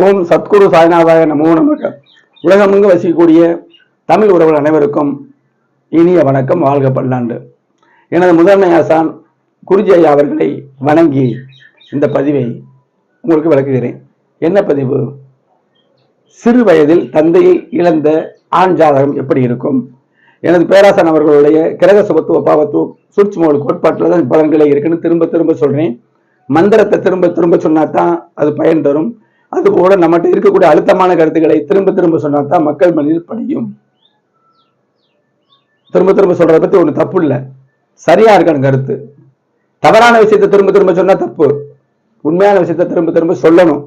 ஓம் சத்குரு சாய்நாதாய நமோ நமக. உலகமெங்கு வசிக்கக்கூடிய தமிழ் உறவுகள் அனைவருக்கும் இனிய வணக்கம், வாழ்க பல்லாண்டு. எனது முதன்மை ஆசான் குருஜி ஐயா அவர்களை வணங்கி இந்த பதிவை உங்களுக்கு விளக்குகிறேன். என்ன பதிவு? சிறு வயதில் தந்தையை இழந்த ஆண் ஜாதகம் எப்படி இருக்கும்? எனது பேராசன் அவர்களுடைய கிரக சுபத்துவ பாவத்துவ சூட்சும கோட்பாட்டில் தான் பலன்களே இருக்குன்னு திரும்ப திரும்ப சொல்றேன். மந்திரத்தை திரும்ப திரும்ப சொன்னாதான் அது பயன் தரும். அதுபோல நம்மகிட்ட இருக்கக்கூடிய அழுத்தமான கருத்துக்களை திரும்ப திரும்ப சொன்னாதான் மக்கள் மனதில் படியும். திரும்ப திரும்ப சொல்றதை பத்தி ஒண்ணு தப்பு இல்லை, சரியா இருக்கணும் கருத்து. தவறான விஷயத்தை திரும்ப திரும்ப சொன்னா தப்பு, உண்மையான விஷயத்தை திரும்ப திரும்ப சொல்லணும்.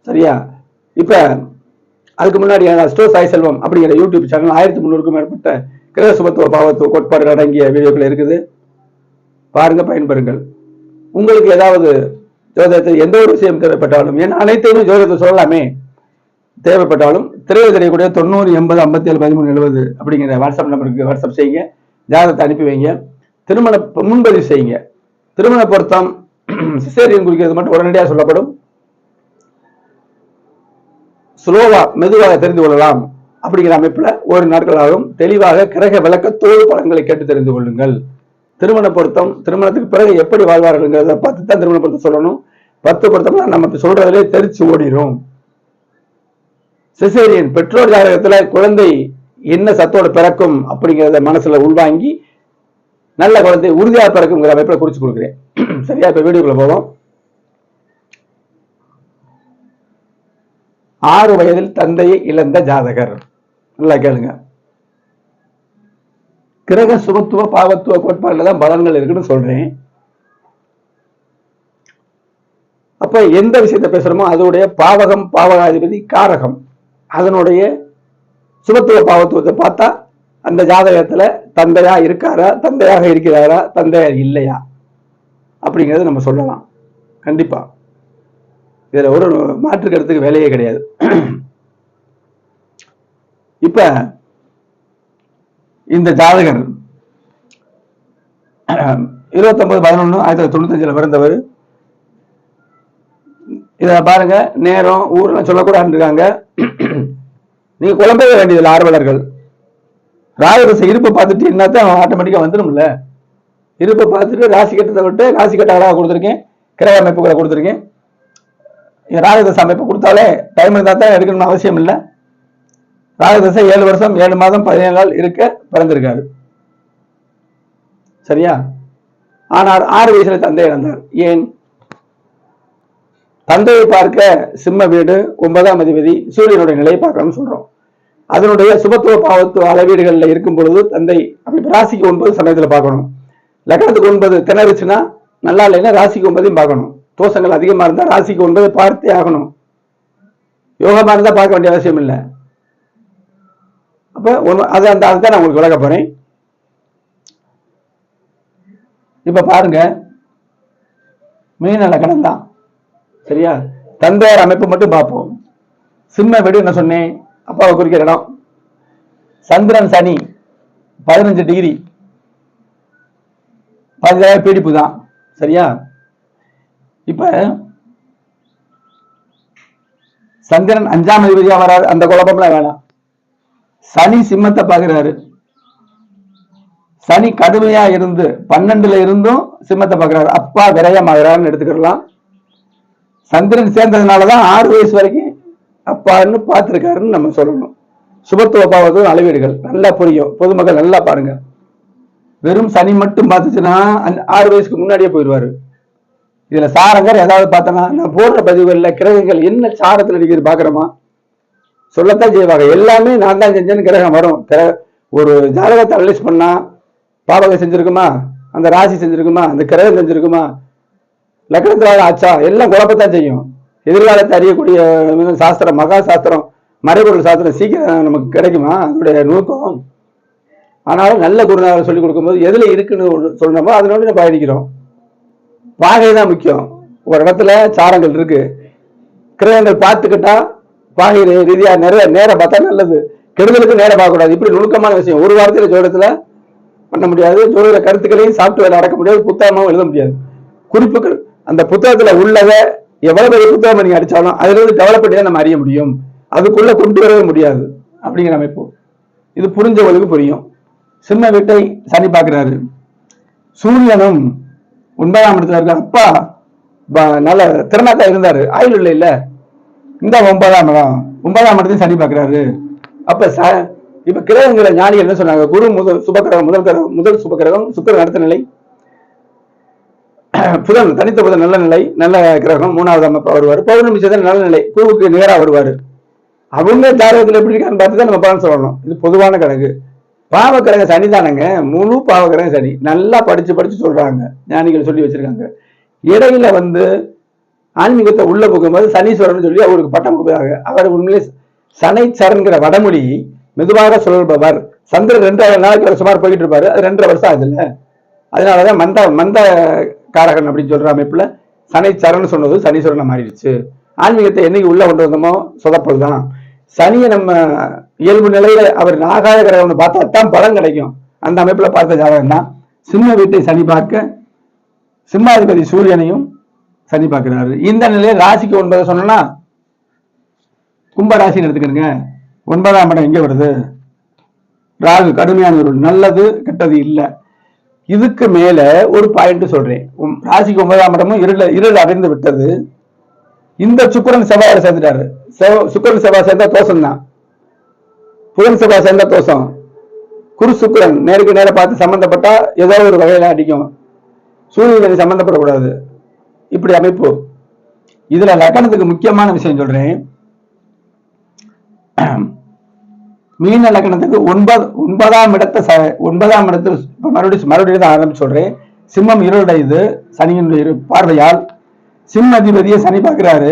சரியா? இப்ப அதுக்கு முன்னாடி ஸ்டோ சாய் செல்வம் அப்படிங்கிற யூடியூப் சேனல் 1300க்கும் மேற்பட்ட கிரக சுபத்துவ பாவத்துவ கோட்பாடுகள் அடங்கிய வீடியோக்கள் இருக்குது, பாருங்க, பயன்பெறுங்கள். உங்களுக்கு ஏதாவது ஜோதிடத்தில் எந்த ஒரு விஷயம் தேவைப்பட்டாலும், ஏன்னா அனைத்தையும் ஜோதிடத்தை சொல்லலாமே, தேவைப்பட்டாலும் திரையில் தெரியக்கூடிய 90 80 57 13 70 அப்படிங்கிற வாட்ஸ்அப் நம்பருக்கு வாட்ஸ்அப் செய்யுங்க, ஜாதகத்தை அனுப்பி வைங்க, திருமண முன்பதிவு செய்யுங்க. திருமண பொருத்தம் சிசேரியன் குறிக்கிறது மட்டும் உடனடியாக சொல்லப்படும். ஸ்லோவா மெதுவாக தெரிந்து கொள்ளலாம் அப்படிங்கிற அமைப்புல ஒரு நாட்களாகவும் தெளிவாக கிரக விளக்கத்தோடு பலன்களை கேட்டு தெரிந்து கொள்ளுங்கள். திருமண பொருத்தம், திருமணத்துக்கு பிறகு எப்படி வாழ்வார்கள்ங்கிறத பார்த்து தான் திருமண பொருத்தம் சொல்லணும். 10 பொருத்தம்னா நம்ம சொல்றதுலே தெரிச்சு ஓடிடும். சிசேரியன் பெற்றோர் ஜாதகத்துல குழந்தை என்ன சத்தோட பிறக்கும் அப்படிங்கிறத மனசுல உள்வாங்கி நல்ல குழந்தை உறுதியாக பிறக்குங்கிற அமைப்புல குறிச்சு கொடுக்குறேன். சரியா? இப்ப வீடியோக்குள்ள போவோம். 6 வயதில் தந்தையை இழந்த ஜாதகர். நல்லா கேளுங்க. கிரக சுபத்துவ பாவத்துவ கோட்பாடுல தான் பலன்கள் இருக்குன்னு சொல்றேன். அப்ப எந்த விஷயத்த பேசுறோமோ அதோடைய பாவகம், பாவகாதிபதி, காரகம், அதனுடைய சுபத்துவ பாவத்துவத்தை பார்த்தா அந்த ஜாதகத்துல தந்தையா இருக்காரா, தந்தையாக இருக்கிறாரா, தந்தையா இல்லையா அப்படிங்கிறது நம்ம சொல்லலாம். கண்டிப்பா இதுல ஒரு மாற்று கருத்துக்கு வேலையே கிடையாது. இப்ப இந்த ஜாதகர் 29/11/1995 பிறந்தவர். இத பாருங்க, நேரம் ஊர்ல சொல்லக்கூடாது இருக்காங்க. நீங்க குழம்பவே வேண்டியதில்லை. ஆர்வலர்கள் ராஜரச இருப்பை பார்த்துட்டு என்னத்தான் ஆட்டோமேட்டிக்கா வந்துடும்ல. இருப்பை பார்த்துட்டு ராசி கட்டத்தை விட்டு ராசி கட்டாக கொடுத்துருக்கேன், கிரக அமைப்புகளை கொடுத்துருக்கேன். ராஜதச அமைப்பு கொடுத்தாலே டைம் இருந்தா தான் எடுக்கணும்னு அவசியம் இல்லை. ராஜதசை 7 வருஷம் 7 மாதம் 17 நாள் இருக்க பிறந்திருக்காரு. சரியா? ஆனால் 6 வயசுல தந்தை இறந்தார். ஏன்? தந்தையை பார்க்க சிம்ம வீடு 9ஆம் அதிபதி சூரியனுடைய நிலையை பார்க்கணும்னு சொல்றோம். அதனுடைய சுபத்துவ பாவத்துவ அளவீடுகள்ல இருக்கும் பொழுது தந்தை அப்படி ராசிக்கு 9 சமயத்துல பார்க்கணும். லக்னத்துக்கு 9 திணறுச்சுன்னா நல்லா இல்லைன்னா ராசிக்கு 9ஐயும் பார்க்கணும். தோஷங்கள் அதிகமா இருந்தா ராசிக்கு 9 பார்த்தே ஆகணும். யோகமா இருந்தா பார்க்க வேண்டிய அவசியம் இல்லை. அப்ப அதுதான் நான் உங்களுக்கு விளக்க போறேன். இப்ப பாருங்க, மீன லக்னம் தான். சரியா? தந்தையார் அமைப்பு மட்டும் பார்ப்போம். சிம்ம வீடு என்ன சொன்னேன், அப்பாவை குறிக்கிற இடம். சந்திரன் சனி 15 டிகிரி, 15 பீடிப்பு தான். சரியா? இப்ப சந்திரன் 5ஆம் அதிபதியா வராது, அந்த குழப்பம்லாம் வேணாம். சனி சிம்மத்தை பார்க்கிறாரு. சனி கடுமையா இருந்து 12ல இருந்தும் சிம்மத்தை பார்க்கிறாரு. அப்பா விரயமாகிறான்னு எடுத்துக்கலாம். சந்திரன் சேர்ந்ததுனாலதான் 6 வயசு வரைக்கும் அப்பான்னு பார்த்திருக்காருன்னு நம்ம சொல்லணும். சுபத்துவ பாவத்துவ அளவீடுகள் நல்லா புரியும், பொதுமக்கள் நல்லா பாருங்க. வெறும் சனி மட்டும் பார்த்துச்சுன்னா 6 வயசுக்கு முன்னாடியே போயிடுவாரு. இதுல சாரங்கர் ஏதாவது பார்த்தனா, நான் போடுற பதிவுகள்ல கிரகங்கள் என்ன சாரத்தில் இருக்கிறது பாக்குறோமா, சொல்லத்தான் செய்வாங்க. எல்லாமே நான் தான் செஞ்சேன்னு கிரகம் வரும். ஒரு ஜாதகத்தை அனலைஸ் பண்ணா பாவகம் செஞ்சிருக்குமா, அந்த ராசி செஞ்சிருக்குமா, அந்த கிரகம் செஞ்சிருக்குமா, லக்னத்தினால ஆச்சா, எல்லாம் குழப்பத்தான் செய்யும். எதிர்காலத்தை அறியக்கூடிய சாஸ்திரம், மகா சாஸ்திரம், மறைபொருள் சாஸ்திரம் சீக்கிரம் நமக்கு கிடைக்குமா அதனுடைய நுணுக்கம். ஆனாலும் நல்ல குருநாதர் சொல்லிக் கொடுக்கும்போது எதுல இருக்குன்னு சொல்லணுமோ அதனோட நம்ம பயணிக்கிறோம். பாகை தான் முக்கியம். ஒரு இடத்துல சாரங்கள் இருக்கு, கிரகங்கள் பார்த்துக்கிட்டா பாகை ரீதியா நிறைய நேரம் பார்த்தா நல்லது, கெடுதலுக்கு நேரம் பார்க்கக்கூடாது. இப்படி நுணுக்கமான விஷயம் ஒரு வாரத்துல ஜோடத்துல பண்ண முடியாது. ஜோதிட கருத்துக்களையும் சாப்பிட்டு வேலை அடக்க முடியாது, புத்தகமாவும் எழுத முடியாது. குறிப்புகள் அந்த புத்தகத்துல உள்ளத எவ்வளவு பெரிய புத்தகம் நீங்க அடிச்சாலும் அதுல இருந்து டெவலப் பண்ணி தான் நம்ம அறிய முடியும், அதுக்குள்ள கொண்டு வரவே முடியாது அப்படிங்கிற அமைப்பு. இது புரிஞ்சவங்களுக்கு புரியும். சிம்ம வீட்டை சனி பார்க்கிறாரு. சூரியனும் 9ஆம் இடத்துல இருக்க. அப்பா நல்ல திறனாக்கா இருந்தாரு, ஆயுள் இல்லை இல்ல, இந்த 9ஆம் இடம், 9ஆம் இடத்தையும் சனி பார்க்கிறாரு. அப்ப இப்ப கிரகங்களை ஞானிகள் என்ன சொன்னாங்க, குரு முதல் சுபக்கிரகம், முதல் சுபக்கிரகம், சுக்கிரன் அடுத்த நிலை, புதன் தனித்த புதன் நல்ல நிலை, நல்ல கிரகம் 3வது அமைப்பா வருவார். பௌர்ணமி சந்திரன் நல்ல நிலை, குருவுக்கு நிகரா வருவாரு. அவங்க ஜாதகத்தில் எப்படி இருக்கான்னு பார்த்து தான் நம்ம பலன் சொல்லணும். இது பொதுவான கணக்கு. பாவக்கிரக சனி தானங்க, முழு பாவக்கிரக சனி. நல்லா படிச்சு சொல்றாங்க, ஞானிகள் சொல்லி வச்சிருக்காங்க. இடையில ஆன்மீகத்தை உள்ள போகும்போது சனீஸ்வரன் சொல்லி அவருக்கு பட்டம் கொடுக்குறாங்க. அவர் உண்மையிலே சனைச்சரன்கிற வடமொழி மெதுவாக சொல்பவர். சந்திரன் 2 நாளைக்கு சுமார் போயிட்டு இருப்பாரு, அது 2.5 வருஷம் ஆகுதுல்ல. அதனாலதான் மந்த காரகன் அப்படின்னு சொல்ற அமைப்புல சனைச்சரன் சொன்னது சனீஸ்வரனை மாறிடுச்சு. ஆன்மீகத்தை என்னைக்கு உள்ள கொண்டு வந்தோமோ சொதப்பல்தான். சனியை நம்ம இயல்பு நிலையில அவர் ஆகாய கிரகம் பார்த்தா தான் பலன் கிடைக்கும். அந்த அமைப்புல பார்த்த ஜாதகம் தான். சிம்ம வீட்டை சனி பார்க்க, சிம்மாதிபதி சூரியனையும் சனி பார்க்கிறாரு. இந்த நிலையில ராசிக்கு 9 சொன்னா கும்ப ராசின்னு எடுத்துக்கிறீங்க. 9ஆம் இடம் எங்க வருது? ராகு, கடுமையான ஒரு நல்லது கெட்டது இல்லை. இதுக்கு மேல ஒரு பாயிண்ட் சொல்றேன். ராசிக்கு 9ஆம் இடமும் இருள் அடைந்து விட்டது. இந்த சுக்கிரன் செவ்வாய் சேர்ந்துட்டாரு. சுக்கிரன் செவ்வாய் சேர்ந்தா தோஷம் தான். புதன் செவ்வாய் சேர்ந்தா தோஷம். குரு சுக்கிரன் நேருக்கு நேர பார்த்து சம்பந்தப்பட்டா ஏதோ ஒரு வகையில அடிக்கும். சூரியனை சம்பந்தப்படக்கூடாது. இப்படி அமைப்பு. இதுல லக்னத்துக்கு முக்கியமான விஷயம் சொல்றேன். மீன லக்னத்துக்கு 9ஆம் இடத்துல மறுபடியும் தான் ஆரம்பிச்சு சொல்றேன். சிம்மம் இருளுடையது சனியினுடைய பார்வையால். சிம்ம அதிபதியை சனி பார்க்கிறாரு.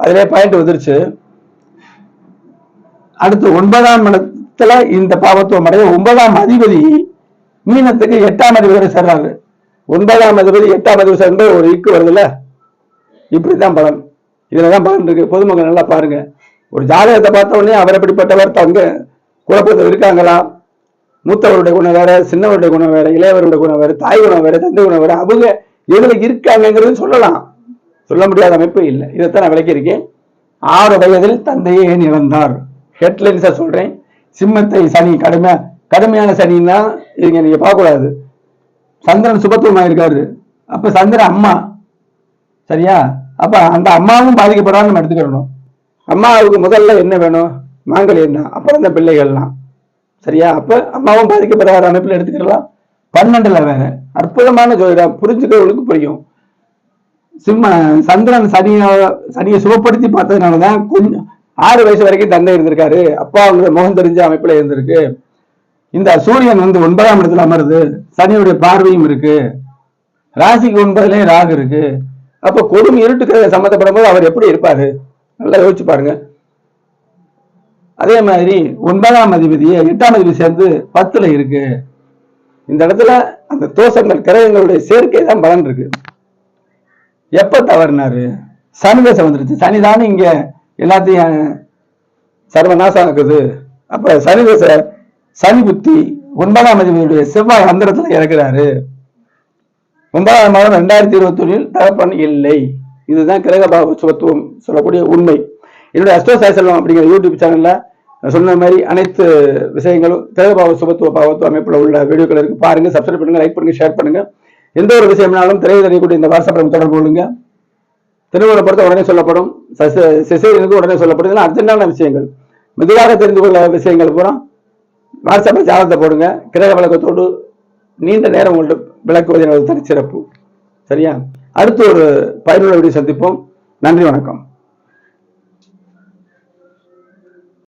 அதிலே பாயிண்ட் வந்துருச்சு. அடுத்து 9ஆம் இடத்துல இந்த பாவத்துவம் அடைய 9ஆம் அதிபதி மீனத்துக்கு 8ஆம் அதிபதி சேர்றாரு. 9ஆம் அதிபதி 8ஆம் அதிபதி சேர்ந்து ஒரு இக்கு வருதுல்ல. இப்படித்தான் பலன். இதுலதான் பலன் இருக்கு. பொதுமக்கள் நல்லா பாருங்க. ஒரு ஜாதகத்தை பார்த்த உடனே அவர் எப்படிப்பட்டவர், தங்க குழப்பத்தில் இருக்காங்களா, மூத்தவருடைய குணம் வேற, சின்னவருடைய குணம் வேற, இளையவருடைய குணம் வேற, தாய் குணம் வேற, தந்தை குணம் வேற, அவங்க எதுல இருக்காங்கிறது சொல்லலாம். சொல்ல முடியாத அமைப்பு இல்லை. இதைத்தான் நான் விளக்கியிருக்கேன். 6 வயதில் தந்தையை ஏன் இழந்தார், ஹெட்லைன்ஸா சொல்றேன். சிம்மத்தை சனி கடுமையான சனின்னா இதுங்க நீங்க பார்க்கக்கூடாது. சந்திரன் சுபத்துவமா இருக்காரு. அப்ப சந்திரன் அம்மா, சரியா? அப்ப அந்த அம்மாவும் பாதிக்கப்படாம நம்ம எடுத்துக்கிறணும். அம்மாவுக்கு முதல்ல என்ன வேணும்? மாங்கல்யம் தான். அப்புறம் இந்த பிள்ளைகள்லாம், சரியா? அப்ப அம்மாவும் பாதிக்கப்படாத அமைப்புல எடுத்துக்கலாம். 12ல வேற அற்புதமான ஜோதிடம், புரிஞ்சுக்கிறவங்களுக்கு புரியும். சந்திரன் சனியை சுபப்படுத்தி பார்த்ததுனாலதான் கொஞ்சம் 6 வயசு வரைக்கும் தந்தை இருந்திருக்காரு. அப்பா அவங்க முகம் தெரிஞ்ச அமைப்புல இருந்திருக்கு. இந்த சூரியன் 9ஆம் இடத்துல அமருது. சனியுடைய பார்வையும் இருக்கு. ராசிக்கு 9லயும் ராகு இருக்கு. அப்ப கொடும் இருட்டுக்கு சம்மந்தப்படும் போது அவர் எப்படி இருப்பாரு? நல்லா யோசிச்சு பாருங்க. அதே மாதிரி 9ஆம் அதிபதியை 8ஆம் அதிபதி சேர்ந்து 10ல இருக்கு. இந்த இடத்துல அந்த தோஷங்கள் கிரகங்களுடைய சேர்க்கை தான் பலன் இருக்கு. எப்ப தவறினாரு? சனி தசை வந்துருச்சு. சனிதானே இங்க எல்லாத்தையும் சர்வநாசம் இருக்குது. அப்ப சனி தசை, சனி புத்தி 9ஆம் அதிபதியுடைய செவ்வாய் அந்தரத்துல இறக்குறாரு. 9ஆம் மாதம் 2021 தகப்பன் இல்லை. இதுதான் கிரகபாவ சுபத்துவம் சொல்லக்கூடிய உண்மை. என்னுடைய அஸ்ட்ரோ சாய் செல்வம் அப்படிங்கிற யூடியூப் சேனல்ல சொன்ன மாதிரி அனைத்து விஷயங்களும் கிரகபாவ சுபத்துவ பாவத்துவ அமைப்புல உள்ள வீடியோக்கள் இருக்கு. பாருங்க, சப்ஸ்கிரைப் பண்ணுங்க, லைக் பண்ணுங்க, ஷேர் பண்ணுங்க. எந்த ஒரு விஷயம்னாலும் தெரியக்கூடிய இந்த வாட்ஸ்அப் தொடர்பு கொள்ளுங்க. திருமணம் பொறுத்த உடனே சொல்லப்படும், சிசேரியனுக்கு உடனே சொல்லப்படும். இதெல்லாம் அர்ஜென்டான விஷயங்கள். மெதுவாக தெரிந்து கொள்ள விஷயங்கள் பூரா வாட்ஸ்அப்ல ஜாதகத்தை போடுங்க. கிரக விளக்கத்தோடு நீண்ட நேரம் உங்கள்கிட்ட விளக்குவது எனது தனிச்சிறப்பு. சரியா? அடுத்து ஒரு பயனுள்ள வீடியோ சந்திப்போம். நன்றி, வணக்கம்.